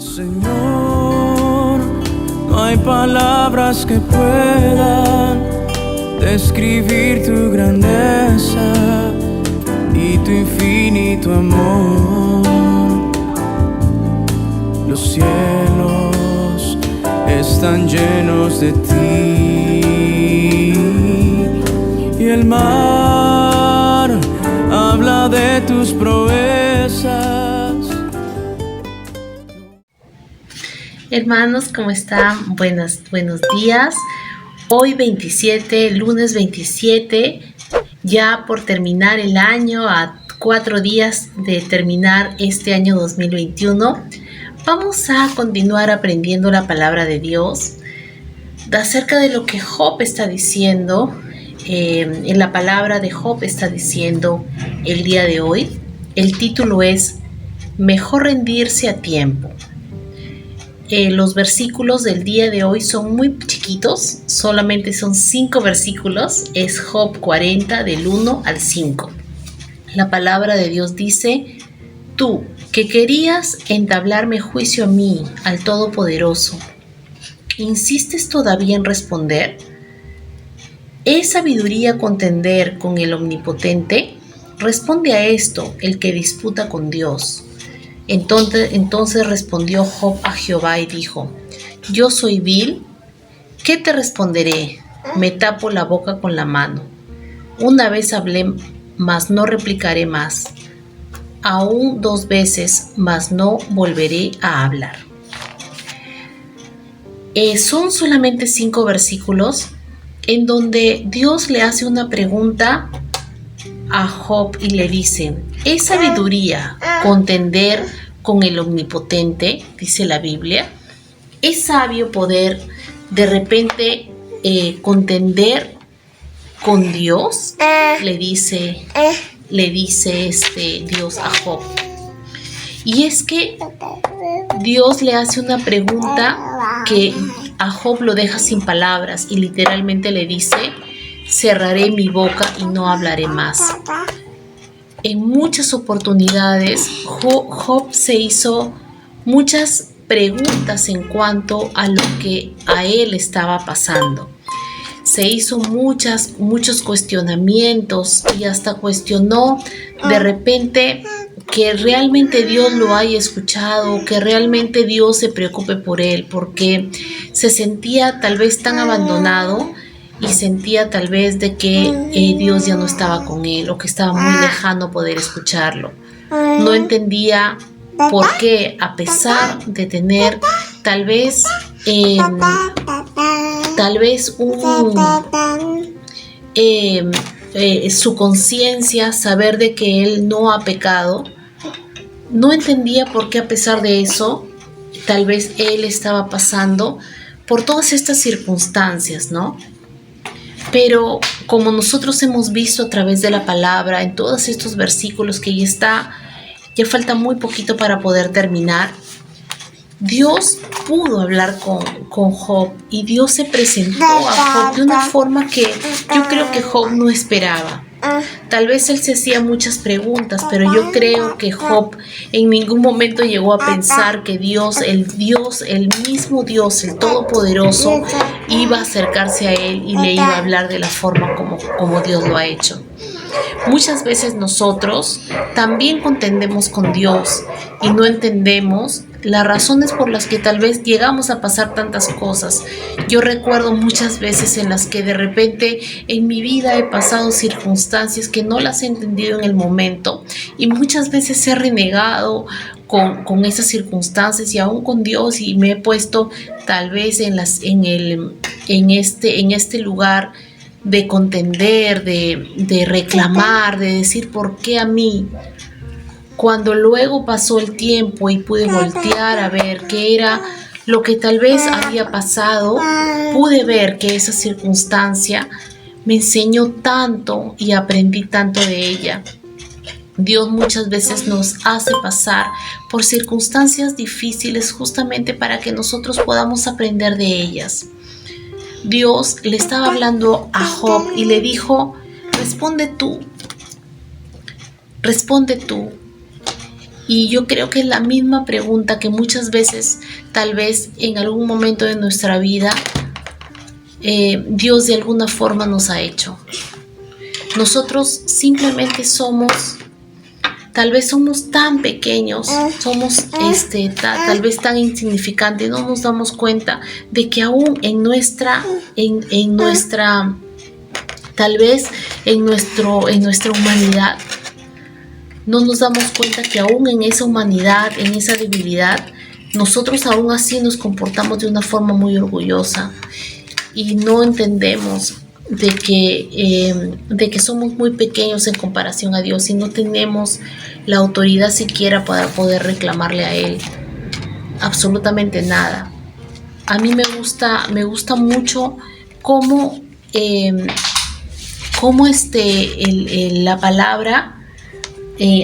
Señor, no hay palabras que puedan describir tu grandeza y tu infinito amor. Los cielos están llenos de ti y el mar habla de tus proezas. Hermanos, ¿cómo están? Buenos días. Hoy lunes 27, ya por terminar el año, a 4 días de terminar este año 2021. Vamos a continuar aprendiendo la palabra de Dios acerca de lo que Job está diciendo. En la palabra de Job está diciendo el día de hoy. El título es Mejor rendirse a tiempo. Los versículos del día de hoy son muy chiquitos, solamente son 5 versículos. Es Job 40 del 1 al 5. La palabra de Dios dice: Tú, que querías entablarme juicio a mí, al Todopoderoso, ¿insistes todavía en responder? ¿Es sabiduría contender con el Omnipotente? Responde a esto el que disputa con Dios. Entonces respondió Job a Jehová y dijo: Yo soy vil, ¿qué te responderé? Me tapo la boca con la mano. Una vez hablé, mas no replicaré más. Aún 2 veces, mas no volveré a hablar. Son solamente 5 versículos en donde Dios le hace una pregunta a Job y le dice: ¿es sabiduría contender con el Omnipotente? Dice la Biblia. ¿Es sabio poder de repente contender con Dios? Le dice Dios a Job. Y es que Dios le hace una pregunta que a Job lo deja sin palabras y literalmente le dice: cerraré mi boca y no hablaré más. En muchas oportunidades Job se hizo muchas preguntas en cuanto a lo que a él estaba pasando. Se hizo muchos cuestionamientos y hasta cuestionó de repente que realmente Dios lo haya escuchado, que realmente Dios se preocupe por él, porque se sentía tal vez tan abandonado y sentía tal vez de que Dios ya no estaba con él o que estaba muy lejano poder escucharlo. No entendía por qué, a pesar de tener tal vez su conciencia, saber de que él no ha pecado, no entendía por qué a pesar de eso, tal vez él estaba pasando por todas estas circunstancias, ¿no? Pero como nosotros hemos visto a través de la palabra, en todos estos versículos que ya falta muy poquito para poder terminar, Dios pudo hablar con Job y Dios se presentó a Job de una forma que yo creo que Job no esperaba. Tal vez él se hacía muchas preguntas, pero yo creo que Job en ningún momento llegó a pensar que el mismo Dios, el Todopoderoso, iba a acercarse a él y le iba a hablar de la forma como Dios lo ha hecho. Muchas veces nosotros también contendemos con Dios y no entendemos las razones por las que tal vez llegamos a pasar tantas cosas. Yo recuerdo muchas veces en las que de repente en mi vida he pasado circunstancias que no las he entendido en el momento y muchas veces he renegado con esas circunstancias y aún con Dios, y me he puesto tal vez en este lugar de contender, de reclamar, de decir ¿por qué a mí? Cuando luego pasó el tiempo y pude voltear a ver qué era lo que tal vez había pasado, pude ver que esa circunstancia me enseñó tanto y aprendí tanto de ella. Dios muchas veces nos hace pasar por circunstancias difíciles justamente para que nosotros podamos aprender de ellas. Dios le estaba hablando a Job y le dijo: responde tú. Y yo creo que es la misma pregunta que muchas veces, tal vez en algún momento de nuestra vida, Dios de alguna forma nos ha hecho. Nosotros simplemente tal vez somos tan pequeños, somos tal vez tan insignificantes, no nos damos cuenta de que aún tal vez en nuestra humanidad, no nos damos cuenta que aún en esa humanidad, en esa debilidad, nosotros aún así nos comportamos de una forma muy orgullosa y no entendemos de que somos muy pequeños en comparación a Dios y no tenemos la autoridad siquiera para poder reclamarle a Él absolutamente nada. A mí me gusta mucho cómo la palabra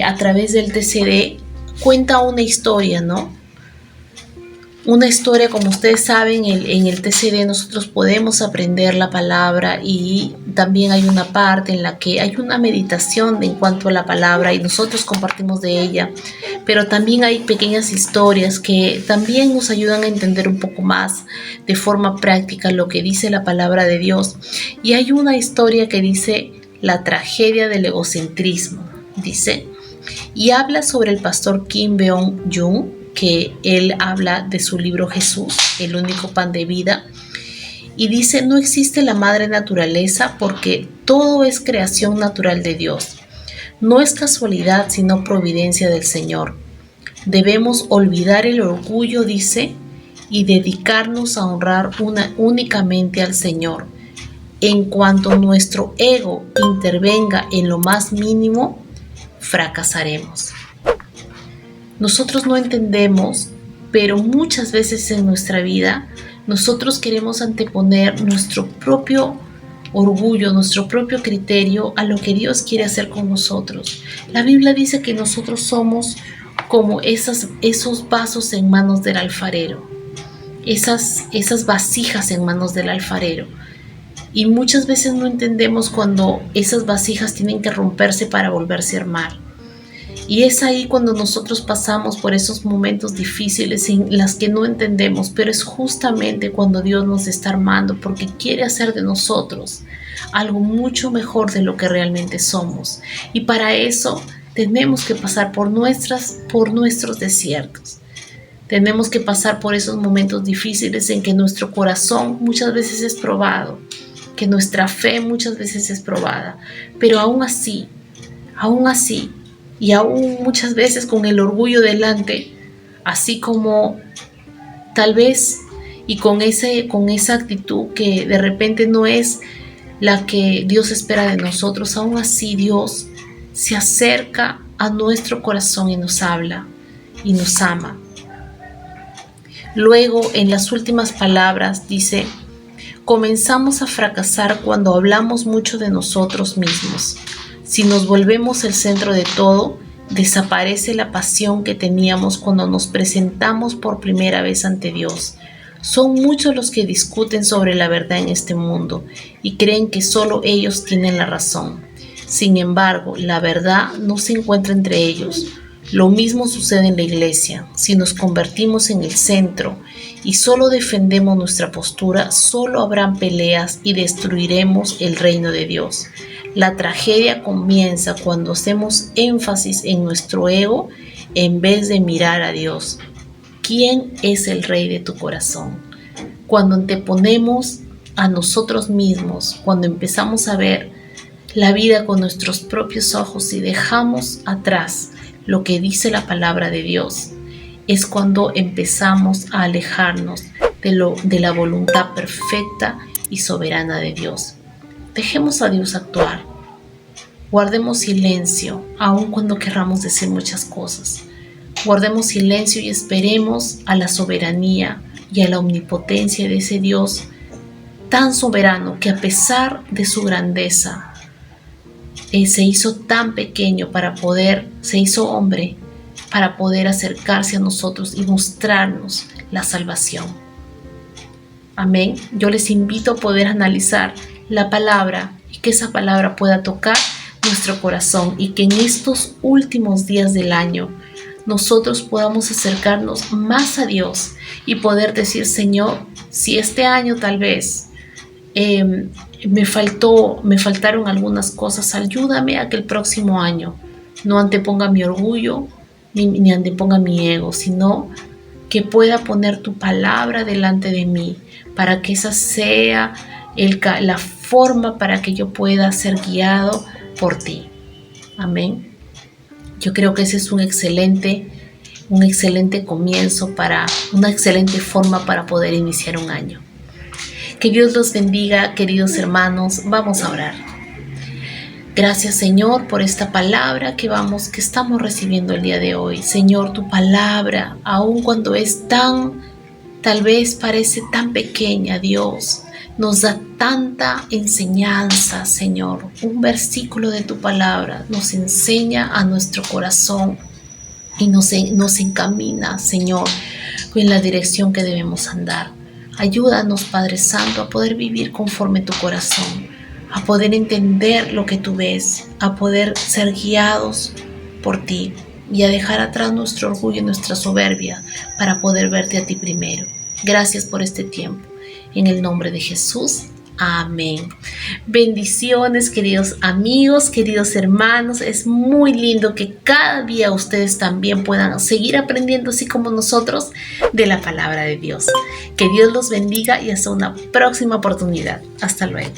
a través del TCD cuenta una historia, ¿no? Una historia, como ustedes saben, en el TCD nosotros podemos aprender la palabra y también hay una parte en la que hay una meditación en cuanto a la palabra y nosotros compartimos de ella, pero también hay pequeñas historias que también nos ayudan a entender un poco más de forma práctica lo que dice la palabra de Dios. Y hay una historia que dice la tragedia del egocentrismo, dice, y habla sobre el pastor Kim Beong-jung, que él habla de su libro Jesús, el único pan de vida, y dice: no existe la madre naturaleza porque todo es creación natural de Dios. No es casualidad sino providencia del Señor. Debemos olvidar el orgullo, dice, y dedicarnos a honrar únicamente al Señor. En cuanto nuestro ego intervenga en lo más mínimo, fracasaremos. Nosotros no entendemos, pero muchas veces en nuestra vida nosotros queremos anteponer nuestro propio orgullo, nuestro propio criterio a lo que Dios quiere hacer con nosotros. La Biblia dice que nosotros somos como esos vasos en manos del alfarero, esas vasijas en manos del alfarero. Y muchas veces no entendemos cuando esas vasijas tienen que romperse para volverse a armar. Y es ahí cuando nosotros pasamos por esos momentos difíciles en las que no entendemos, pero es justamente cuando Dios nos está armando porque quiere hacer de nosotros algo mucho mejor de lo que realmente somos. Y para eso tenemos que pasar por nuestros desiertos. Tenemos que pasar por esos momentos difíciles en que nuestro corazón muchas veces es probado, que nuestra fe muchas veces es probada, pero aún así, y aún muchas veces con el orgullo delante, así como tal vez y con esa actitud que de repente no es la que Dios espera de nosotros, aún así Dios se acerca a nuestro corazón y nos habla y nos ama. Luego, en las últimas palabras dice: comenzamos a fracasar cuando hablamos mucho de nosotros mismos. Si nos volvemos el centro de todo, desaparece la pasión que teníamos cuando nos presentamos por primera vez ante Dios. Son muchos los que discuten sobre la verdad en este mundo y creen que solo ellos tienen la razón. Sin embargo, la verdad no se encuentra entre ellos. Lo mismo sucede en la iglesia. Si nos convertimos en el centro y solo defendemos nuestra postura, solo habrán peleas y destruiremos el reino de Dios. La tragedia comienza cuando hacemos énfasis en nuestro ego en vez de mirar a Dios. ¿Quién es el rey de tu corazón? Cuando anteponemos a nosotros mismos, cuando empezamos a ver la vida con nuestros propios ojos y dejamos atrás lo que dice la palabra de Dios, es cuando empezamos a alejarnos de la voluntad perfecta y soberana de Dios. Dejemos a Dios actuar. Guardemos silencio, aun cuando querramos decir muchas cosas. Guardemos silencio y esperemos a la soberanía y a la omnipotencia de ese Dios tan soberano que, a pesar de su grandeza, se hizo tan pequeño se hizo hombre para poder acercarse a nosotros y mostrarnos la salvación. Amén. Yo les invito a poder analizar la palabra y que esa palabra pueda tocar nuestro corazón y que en estos últimos días del año nosotros podamos acercarnos más a Dios y poder decir: Señor, si este año tal vez me faltaron algunas cosas, ayúdame a que el próximo año no anteponga mi orgullo ni anteponga mi ego, sino que pueda poner tu palabra delante de mí, para que esa sea la forma para que yo pueda ser guiado por ti. Amén. Yo creo que ese es un excelente comienzo, una excelente forma para poder iniciar un año. Que Dios los bendiga, queridos hermanos. Vamos a orar. Gracias, Señor, por esta palabra que estamos recibiendo el día de hoy. Señor, tu palabra, aun cuando tal vez parece tan pequeña, Dios, nos da tanta enseñanza, Señor. Un versículo de tu palabra nos enseña a nuestro corazón y nos encamina, Señor, en la dirección que debemos andar. Ayúdanos, Padre Santo, a poder vivir conforme tu corazón, a poder entender lo que tú ves, a poder ser guiados por ti y a dejar atrás nuestro orgullo y nuestra soberbia para poder verte a ti primero. Gracias por este tiempo. En el nombre de Jesús. Amén. Bendiciones, queridos amigos, queridos hermanos. Es muy lindo que cada día ustedes también puedan seguir aprendiendo, así como nosotros, de la palabra de Dios. Que Dios los bendiga y hasta una próxima oportunidad. Hasta luego.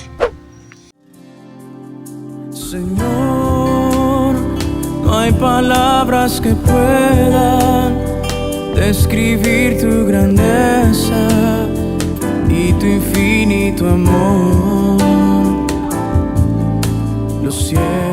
Señor, no hay palabras que puedan describir tu grandeza y tu infinito amor. Los cielos